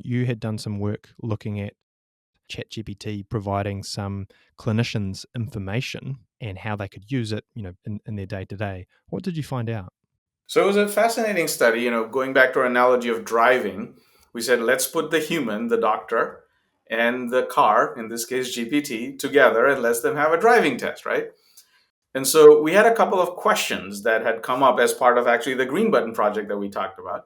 you had done some work looking at ChatGPT providing some clinicians information and how they could use it, in their day-to-day. What did you find out? So it was a fascinating study, going back to our analogy of driving. We said, let's put the human, the doctor, and the car, in this case GPT, together and let them have a driving test, right? And so we had a couple of questions that had come up as part of actually the Green Button project that we talked about,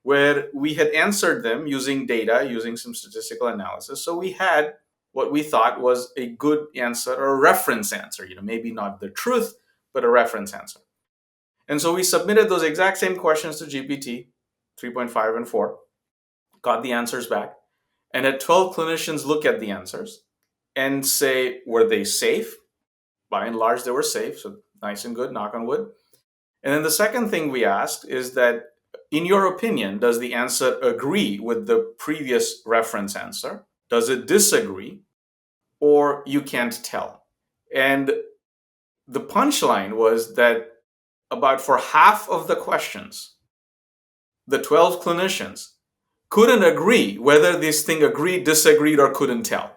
where we had answered them using data, using some statistical analysis. So we had what we thought was a good answer or a reference answer, maybe not the truth, but a reference answer. And so we submitted those exact same questions to GPT 3.5 and 4, got the answers back, and had 12 clinicians look at the answers and say, were they safe? By and large, they were safe, so nice and good, knock on wood. And then the second thing we asked is that, in your opinion, does the answer agree with the previous reference answer? Does it disagree? Or you can't tell? And the punchline was that about for half of the questions, the 12 clinicians couldn't agree whether this thing agreed, disagreed, or couldn't tell.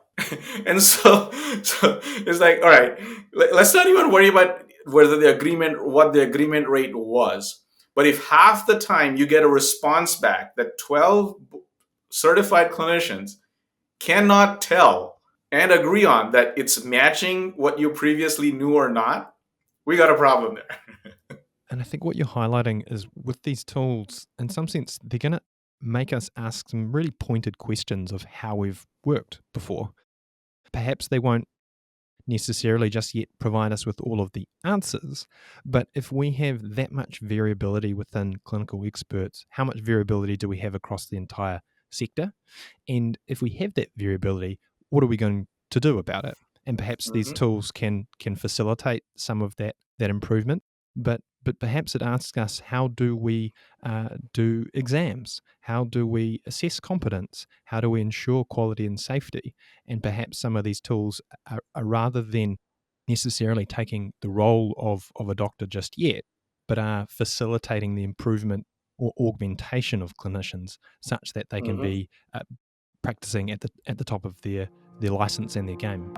And so it's like, all right, let's not even worry about what the agreement rate was. But if half the time you get a response back that 12 certified clinicians cannot tell and agree on that it's matching what you previously knew or not, we got a problem there. And I think what you're highlighting is with these tools, in some sense, they're going to make us ask some really pointed questions of how we've worked before. Perhaps they won't necessarily just yet provide us with all of the answers, but if we have that much variability within clinical experts, how much variability do we have across the entire sector? And if we have that variability, what are we going to do about it? And perhaps these tools can facilitate some of that improvement, but perhaps it asks us, how do we do exams? How do we assess competence? How do we ensure quality and safety? And perhaps some of these tools are rather than necessarily taking the role of a doctor just yet, but are facilitating the improvement or augmentation of clinicians such that they can be practicing at the top of their license and their game.